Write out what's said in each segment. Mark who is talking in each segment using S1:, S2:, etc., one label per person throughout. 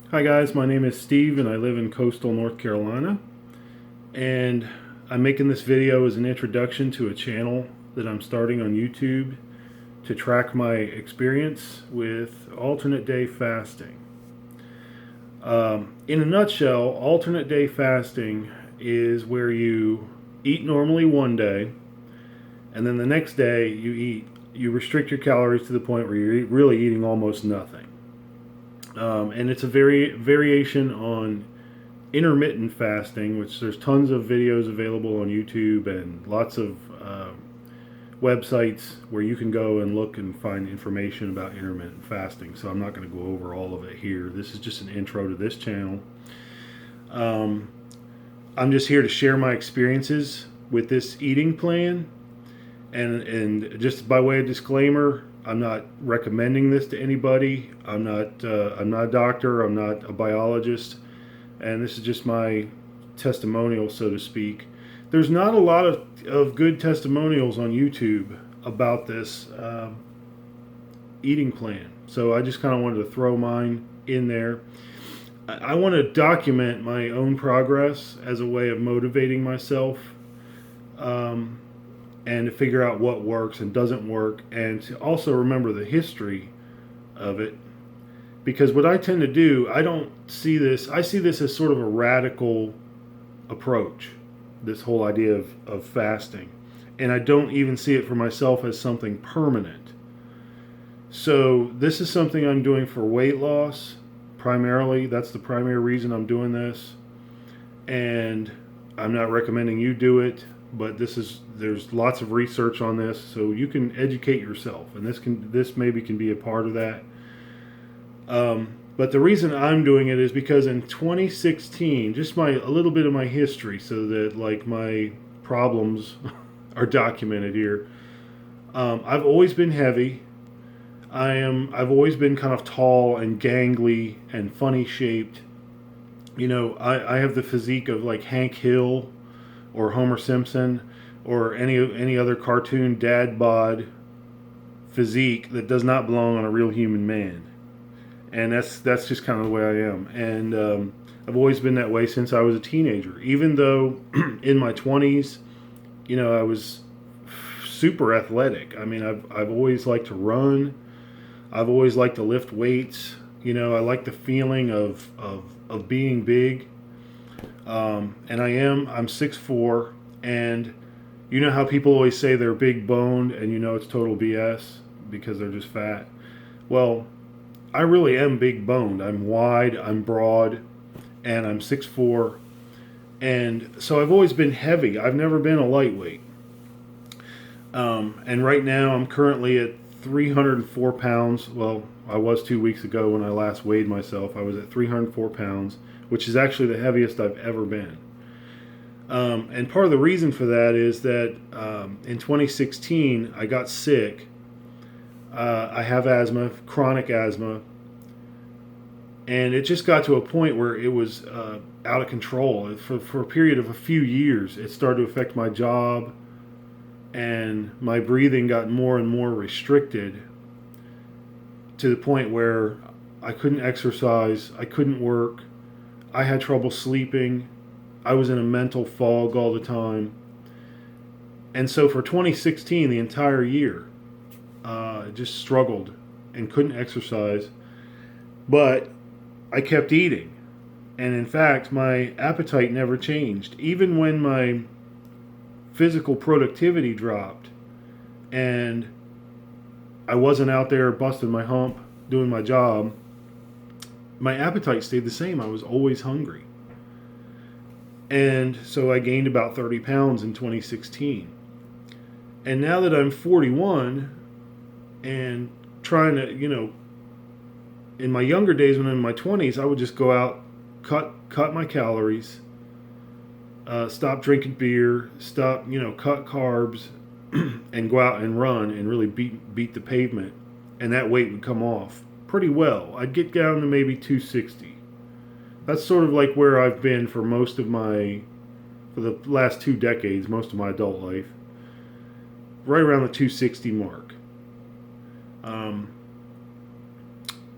S1: Hi guys, my name is Steve and I live in coastal North Carolina, and I'm making this video as an introduction to a channel that I'm starting on YouTube to track my experience with alternate day fasting. In a nutshell, alternate day fasting is where you eat normally one day and then the next day you restrict your calories to the point where you're really eating almost nothing. And it's a variation on intermittent fasting, which there's tons of videos available on YouTube and lots of websites where you can go and look and find information about intermittent fasting. So I'm not going to go over all of it here. This is just an intro to this channel. I'm just here to share my experiences with this eating plan. And just by way of disclaimer, I'm not recommending this to anybody. I'm not a doctor. I'm not a biologist, and this is just my testimonial, so to speak. There's not a lot of good testimonials on YouTube about this eating plan, so I just kind of wanted to throw mine in there. I want to document my own progress as a way of motivating myself. And to figure out what works and doesn't work, and to also remember the history of it. Because what I tend to do, I see this as sort of a radical approach, this whole idea of fasting. And I don't even see it for myself as something permanent. So this is something I'm doing for weight loss, primarily. That's the primary reason I'm doing this. And I'm not recommending you do it. But there's lots of research on this, so you can educate yourself, and this maybe can be a part of that. But the reason I'm doing it is because in 2016, just a little bit of my history, so that like my problems are documented here. I've always been heavy. I've always been kind of tall and gangly and funny shaped. You know, I have the physique of like Hank Hill or Homer Simpson, or any other cartoon dad bod physique that does not belong on a real human man. And that's just kind of the way I am. And I've always been that way since I was a teenager. Even though in my 20s, you know, I was super athletic. I mean, I've always liked to run. I've always liked to lift weights. You know, I like the feeling of being big. And I'm 6'4", and you know how people always say they're big boned, and you know it's total BS because they're just fat. Well, I really am big boned. I'm wide, I'm broad, and I'm 6'4", and so I've always been heavy. I've never been a lightweight. And right now I'm currently at 304 pounds. Well, I was 2 weeks ago when I last weighed myself. I was at 304 pounds, which is actually the heaviest I've ever been. And part of the reason for that is that in 2016, I got sick. I have asthma, chronic asthma, and it just got to a point where it was out of control. For a period of a few years, it started to affect my job, and my breathing got more and more restricted to the point where I couldn't exercise, I couldn't work, I had trouble sleeping. I was in a mental fog all the time. And so for 2016, the entire year, I just struggled and couldn't exercise. But I kept eating. And in fact, my appetite never changed. Even when my physical productivity dropped and I wasn't out there busting my hump, doing my job, my appetite stayed the same. I was always hungry. And so I gained about 30 pounds in 2016. And now that I'm 41 and trying to, you know, in my younger days when I'm in my 20s, I would just go out, cut my calories, stop drinking beer, cut carbs, and go out and run and really beat the pavement. And that weight would come off pretty well. I'd get down to maybe 260. That's sort of like where I've been for the last 2 decades, most of my adult life. Right around the 260 mark.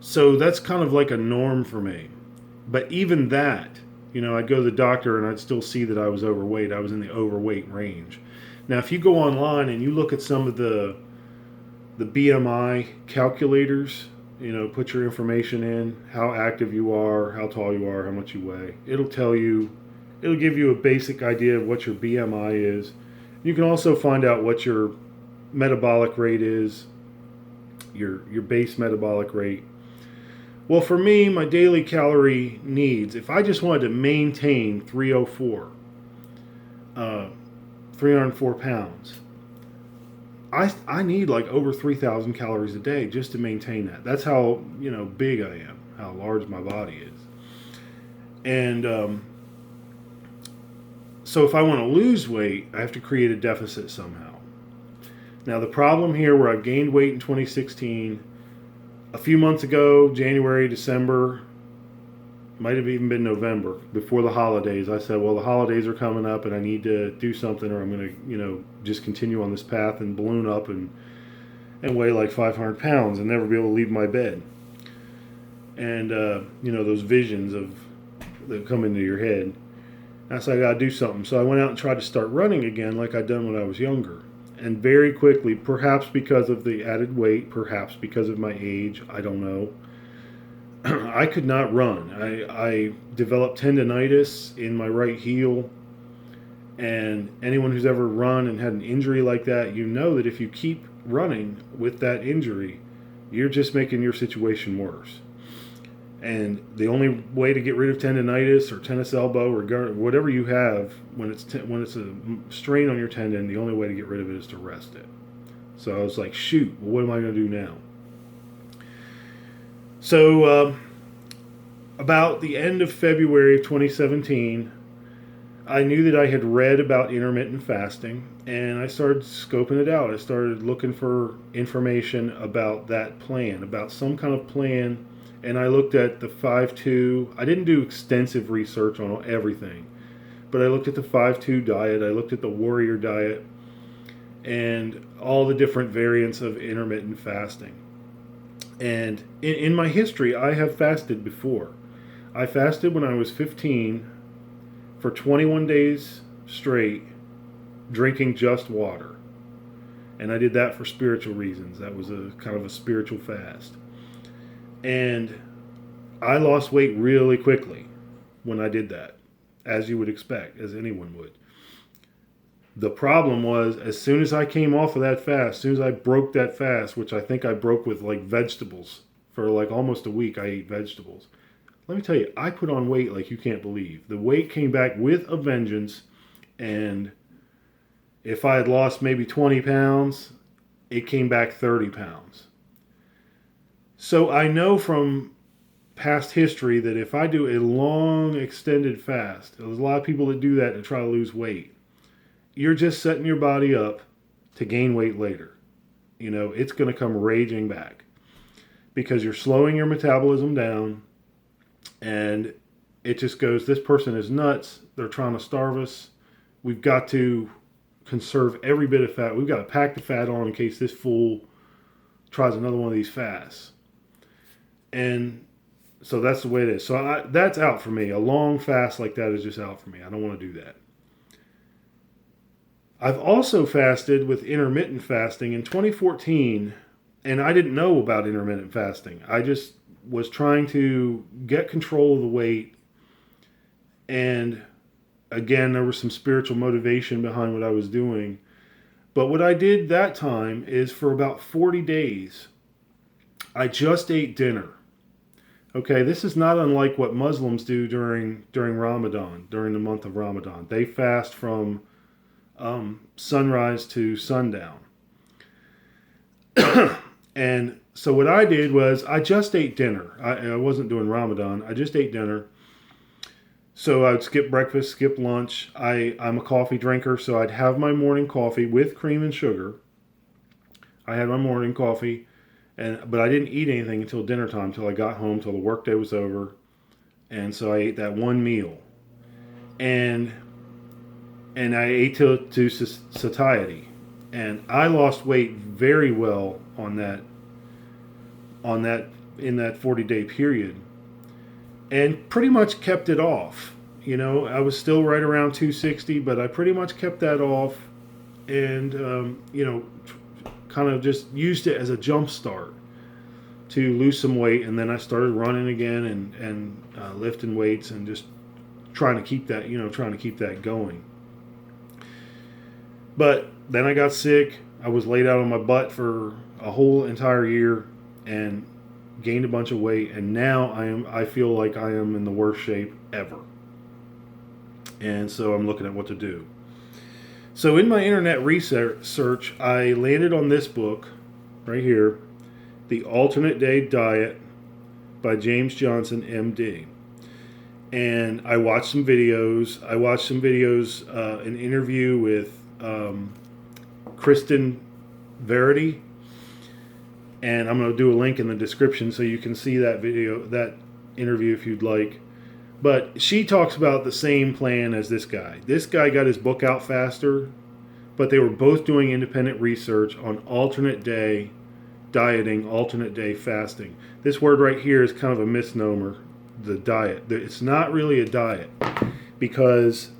S1: So that's kind of like a norm for me. But even that, I'd go to the doctor and I'd still see that I was overweight. I was in the overweight range. Now, if you go online and you look at some of the BMI calculators, put your information in, how active you are, how tall you are, how much you weigh. It'll give you a basic idea of what your BMI is. You can also find out what your metabolic rate is, your base metabolic rate. Well, for me, my daily calorie needs, if I just wanted to maintain 304 pounds, I need like over 3,000 calories a day just to maintain that. That's how big I am, how large my body is. And so if I want to lose weight, I have to create a deficit somehow. Now the problem here, where I've gained weight in 2016, a few months ago, January, December, might have even been November, before the holidays, I said, well, the holidays are coming up and I need to do something, or I'm going to, just continue on this path and balloon up and weigh like 500 pounds and never be able to leave my bed. And, those visions that come into your head. I said, I got to do something. So I went out and tried to start running again like I'd done when I was younger. And very quickly, perhaps because of the added weight, perhaps because of my age, I don't know, I could not run. I developed tendonitis in my right heel. And anyone who's ever run and had an injury like that, that if you keep running with that injury, you're just making your situation worse. And the only way to get rid of tendonitis or tennis elbow or whatever you have when it's a strain on your tendon, the only way to get rid of it is to rest it. So I was like, shoot, well, what am I going to do now? So about the end of February of 2017, I knew that I had read about intermittent fasting, and I started scoping it out. I started looking for information about that plan, about some kind of plan. And I looked at the 5-2. I didn't do extensive research on everything, but I looked at the 5-2 diet. I looked at the warrior diet and all the different variants of intermittent fasting. And in my history, I have fasted before. I fasted when I was 15 for 21 days straight, drinking just water. And I did that for spiritual reasons. That was a kind of a spiritual fast. And I lost weight really quickly when I did that, as you would expect, as anyone would. The problem was, as soon as I came off of that fast, as soon as I broke that fast, which I think I broke with like vegetables, for like almost a week I ate vegetables. Let me tell you, I put on weight like you can't believe. The weight came back with a vengeance, and if I had lost maybe 20 pounds, it came back 30 pounds. So I know from past history that if I do a long extended fast, there's a lot of people that do that to try to lose weight. You're just setting your body up to gain weight later. It's going to come raging back because you're slowing your metabolism down, and it just goes, this person is nuts. They're trying to starve us. We've got to conserve every bit of fat. We've got to pack the fat on in case this fool tries another one of these fasts. And so that's the way it is. So that's out for me. A long fast like that is just out for me. I don't want to do that. I've also fasted with intermittent fasting in 2014, and I didn't know about intermittent fasting. I just was trying to get control of the weight. And again, there was some spiritual motivation behind what I was doing. But what I did that time is for about 40 days, I just ate dinner. Okay, this is not unlike what Muslims do during Ramadan, during the month of Ramadan. They fast from sunrise to sundown. And so what I did was I just ate dinner. I wasn't doing Ramadan. I just ate dinner. So I'd skip breakfast, skip lunch. I'm a coffee drinker, so I'd have my morning coffee with cream and sugar. I had my morning coffee. But I didn't eat anything until dinner time, until I got home, till the workday was over. And so I ate that one meal. And I ate to satiety. And I lost weight very well in that 40-day period. and pretty much kept it off. I was still right around 260, but I pretty much kept that off, and kind of just used it as a jump start to lose some weight. And then I started running again and lifting weights and just trying to keep that going. But then I got sick. I was laid out on my butt for a whole entire year and gained a bunch of weight, and now I feel like I am in the worst shape ever. And so I'm looking at what to do. So in my internet research, I landed on this book right here, The Alternate Day Diet by James Johnson, MD. And I watched some videos. An interview with Kristen Verity, and I'm going to do a link in the description so you can see that interview if you'd like. But she talks about the same plan as this guy. This guy got his book out faster, but they were both doing independent research on alternate day dieting, alternate day fasting. This word right here is kind of a misnomer, the diet. It's not really a diet, because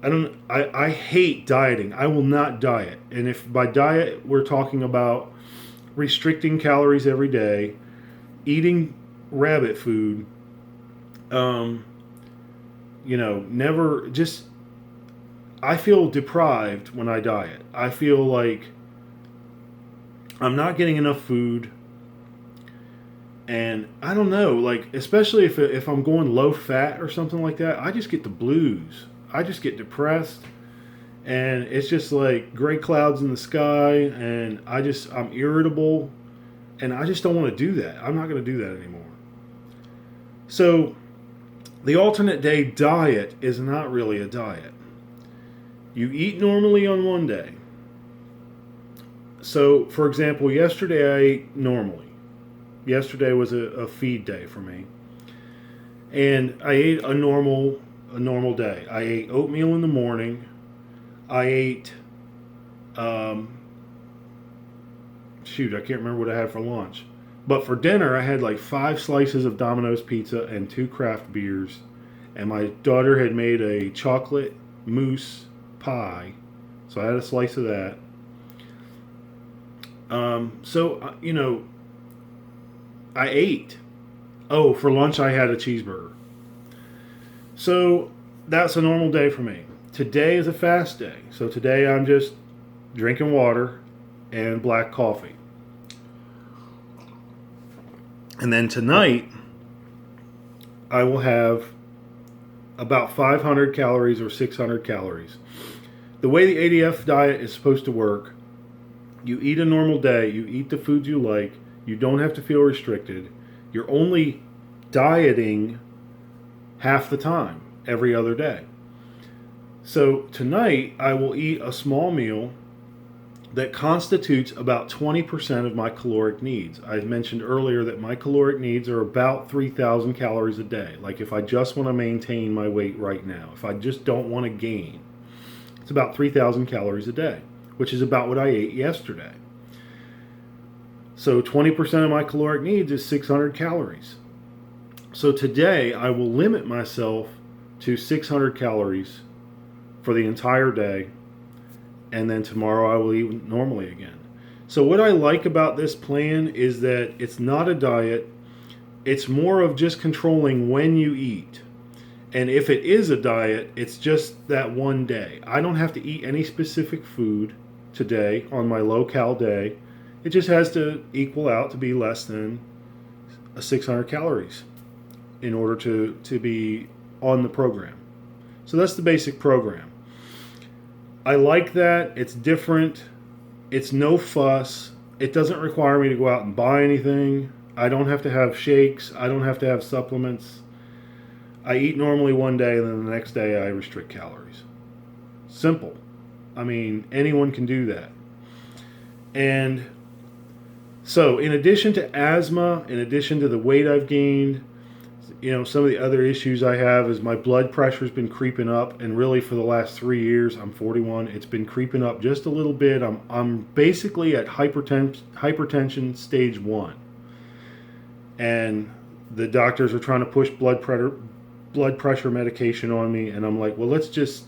S1: I hate dieting. I will not diet. And if by diet we're talking about restricting calories every day, eating rabbit food, never just, I feel deprived when I diet. I feel like I'm not getting enough food. And I don't know, like, especially if I'm going low fat or something like that, I just get the blues. I just get depressed, and it's just like gray clouds in the sky, and I'm irritable, and I just don't want to do that. I'm not going to do that anymore. So the alternate day diet is not really a diet. You eat normally on one day. So, for example, yesterday I ate normally. Yesterday was a feed day for me. And I ate a normal day. I ate oatmeal in the morning. I ate, I can't remember what I had for lunch. But for dinner, I had like 5 slices of Domino's pizza and 2 craft beers. And my daughter had made a chocolate mousse pie. So I had a slice of that. I ate. Oh, for lunch I had a cheeseburger. So that's a normal day for me. Today is a fast day. So today I'm just drinking water and black coffee. And then tonight I will have about 500 calories or 600 calories. The way the ADF diet is supposed to work, you eat a normal day, you eat the foods you like, you don't have to feel restricted. You're only dieting half the time, every other day. So tonight I will eat a small meal that constitutes about 20% of my caloric needs. I mentioned earlier that my caloric needs are about 3,000 calories a day. Like if I just want to maintain my weight right now, if I just don't want to gain, it's about 3,000 calories a day, which is about what I ate yesterday. So 20% of my caloric needs is 600 calories. So today I will limit myself to 600 calories for the entire day, and then tomorrow I will eat normally again. So what I like about this plan is that it's not a diet. It's more of just controlling when you eat. And if it is a diet, it's just that one day. I don't have to eat any specific food today on my low-cal day. It just has to equal out to be less than 600 calories in order to be on the program. So that's the basic program. I like that. It's different. It's no fuss. It doesn't require me to go out and buy anything. I don't have to have shakes. I don't have to have supplements. I eat normally one day, and then the next day I restrict calories. Simple. I mean, anyone can do that. And so in addition to asthma, in addition to the weight I've gained, some of the other issues I have is my blood pressure's been creeping up, and really for the last 3 years, I'm 41, it's been creeping up just a little bit. I'm basically at hypertension stage 1. And the doctors are trying to push blood pressure medication on me, and I'm like, well, let's just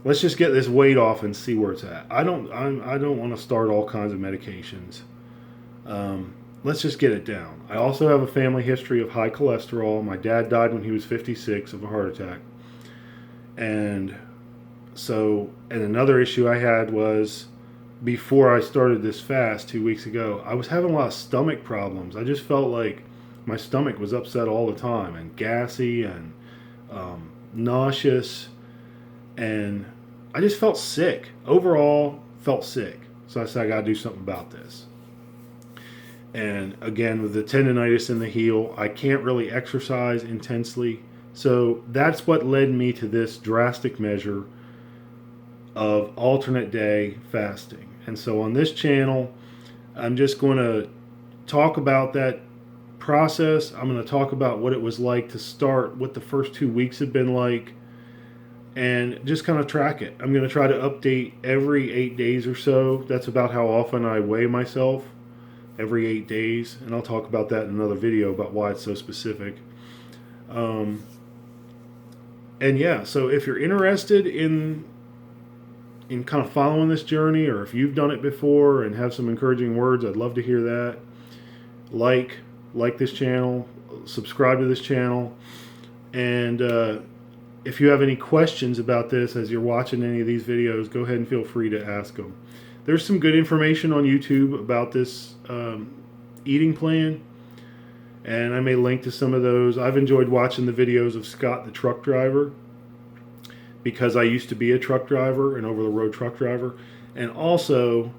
S1: get this weight off and see where it's at. I don't want to start all kinds of medications. Let's just get it down. I also have a family history of high cholesterol. My dad died when he was 56 of a heart attack. And and another issue I had was before I started this fast 2 weeks ago, I was having a lot of stomach problems. I just felt like my stomach was upset all the time and gassy and nauseous. And I just felt sick. Overall, felt sick. So I said, I got to do something about this. And again, with the tendonitis in the heel, I can't really exercise intensely. So that's what led me to this drastic measure of alternate day fasting. And so on this channel, I'm just going to talk about that process. I'm going to talk about what it was like to start, what the first 2 weeks have been like, and just kind of track it. I'm going to try to update every 8 days or so. That's about how often I weigh myself, every 8 days. And I'll talk about that in another video about why it's so specific. And yeah, so if you're interested in kind of following this journey, or if you've done it before and have some encouraging words, I'd love to hear that. Like this channel, subscribe to this channel, and if you have any questions about this as you're watching any of these videos, go ahead and feel free to ask them. There's some good information on YouTube about this eating plan, and I may link to some of those. I've enjoyed watching the videos of Scott the truck driver, because I used to be a truck driver, an over-the-road truck driver, and also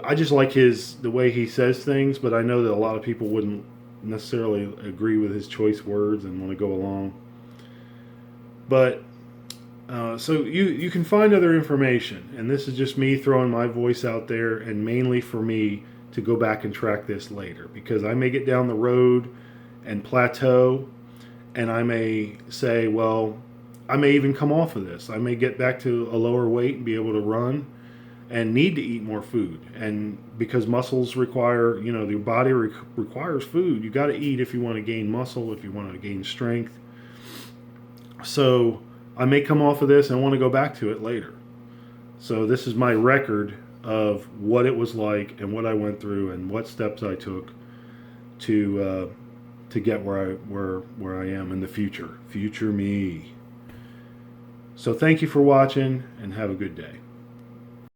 S1: I just like the way he says things, but I know that a lot of people wouldn't necessarily agree with his choice words and want to go along. But so you can find other information, and this is just me throwing my voice out there, and mainly for me to go back and track this later, because I may get down the road and plateau, and I may say, well, I may even come off of this. I may get back to a lower weight and be able to run and need to eat more food. And because muscles require, your body requires food. You got to eat if you want to gain muscle, if you want to gain strength. So I may come off of this and want to go back to it later. So this is my record of what it was like and what I went through and what steps I took to get where I am in the future me. So thank you for watching, and have a good day.